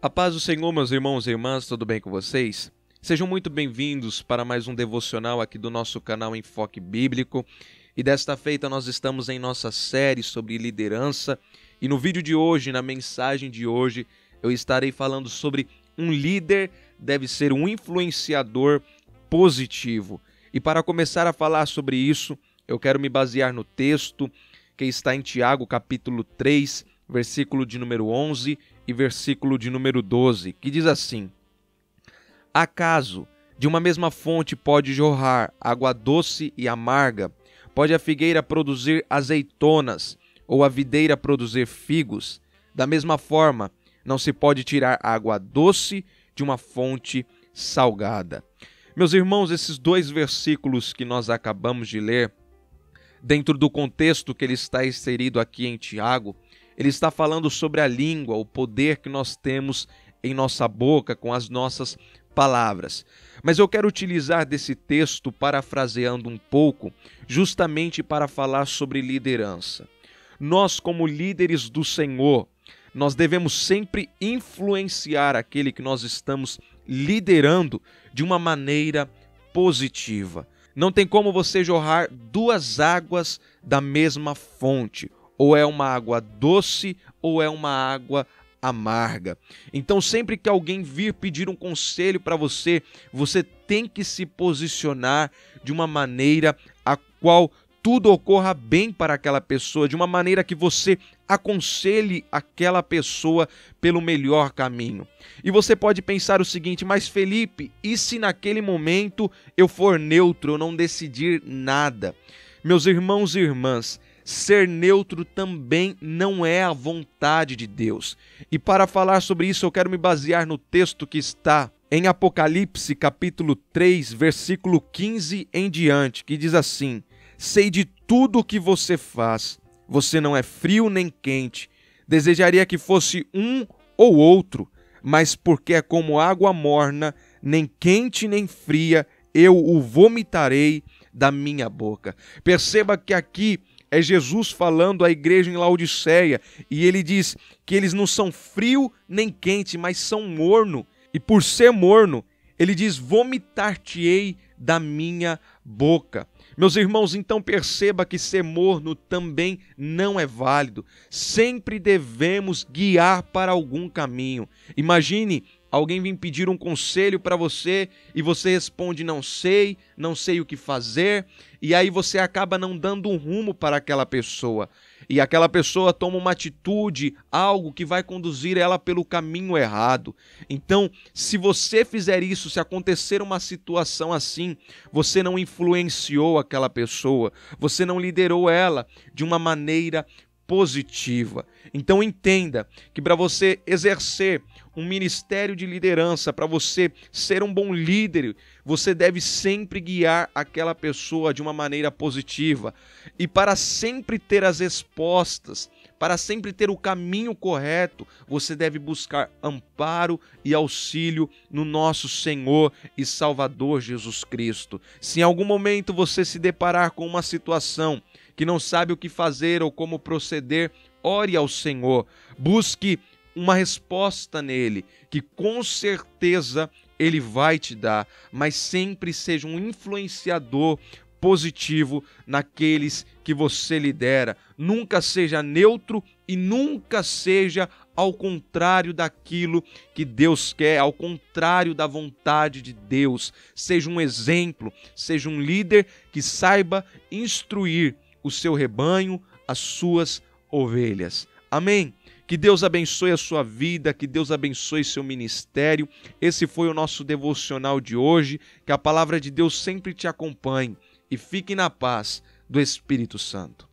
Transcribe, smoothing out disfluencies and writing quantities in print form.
A paz do Senhor, meus irmãos e irmãs, tudo bem com vocês? Sejam muito bem-vindos para mais um devocional aqui do nosso canal Enfoque Bíblico. E desta feita nós estamos em nossa série sobre liderança. E no vídeo de hoje, na mensagem de hoje, eu estarei falando sobre um líder deve ser um influenciador positivo. E para começar a falar sobre isso, eu quero me basear no texto que está em Tiago, capítulo 3, versículo de número 11 e versículo de número 12, que diz assim: Acaso de uma mesma fonte pode jorrar água doce e amarga? Pode a figueira produzir azeitonas ou a videira produzir figos? Da mesma forma, não se pode tirar água doce de uma fonte salgada. Meus irmãos, esses dois versículos que nós acabamos de ler, dentro do contexto que ele está inserido aqui em Tiago, ele está falando sobre a língua, o poder que nós temos em nossa boca com as nossas palavras. Mas eu quero utilizar desse texto, parafraseando um pouco, justamente para falar sobre liderança. Nós, como líderes do Senhor, nós devemos sempre influenciar aquele que nós estamos liderando de uma maneira positiva. Não tem como você jorrar duas águas da mesma fonte. Ou é uma água doce ou é uma água amarga. Então, sempre que alguém vir pedir um conselho para você, você tem que se posicionar de uma maneira a qual tudo ocorra bem para aquela pessoa, de uma maneira que você aconselhe aquela pessoa pelo melhor caminho. E você pode pensar o seguinte: mas Felipe, e se naquele momento eu for neutro, eu não decidir nada? Meus irmãos e irmãs, ser neutro também não é a vontade de Deus. E para falar sobre isso, eu quero me basear no texto que está em Apocalipse, capítulo 3, versículo 15 em diante, que diz assim: Sei de tudo o que você faz. Você não é frio nem quente. Desejaria que fosse um ou outro, mas porque é como água morna, nem quente nem fria, eu o vomitarei da minha boca. Perceba que aqui é Jesus falando à igreja em Laodiceia, e ele diz que eles não são frio nem quente, mas são morno. E por ser morno, ele diz: vomitar-te-ei da minha boca. Meus irmãos, então perceba que ser morno também não é válido. Sempre devemos guiar para algum caminho. Imagine alguém vir pedir um conselho para você e você responde: não sei o que fazer, e aí você acaba não dando um rumo para aquela pessoa. E aquela pessoa toma uma atitude, algo que vai conduzir ela pelo caminho errado. Então, se você fizer isso, se acontecer uma situação assim, você não influenciou aquela pessoa, você não liderou ela de uma maneira positiva. Então entenda que para você exercer um ministério de liderança, para você ser um bom líder, você deve sempre guiar aquela pessoa de uma maneira positiva. E para sempre ter as respostas, para sempre ter o caminho correto, você deve buscar amparo e auxílio no nosso Senhor e Salvador Jesus Cristo. Se em algum momento você se deparar com uma situação que não sabe o que fazer ou como proceder, ore ao Senhor, busque uma resposta nele, que com certeza ele vai te dar, mas sempre seja um influenciador positivo naqueles que você lidera. Nunca seja neutro e nunca seja ao contrário daquilo que Deus quer, ao contrário da vontade de Deus. Seja um exemplo, seja um líder que saiba instruir o seu rebanho, as suas ovelhas. Amém? Que Deus abençoe a sua vida, que Deus abençoe seu ministério. Esse foi o nosso devocional de hoje. Que a palavra de Deus sempre te acompanhe e fique na paz do Espírito Santo.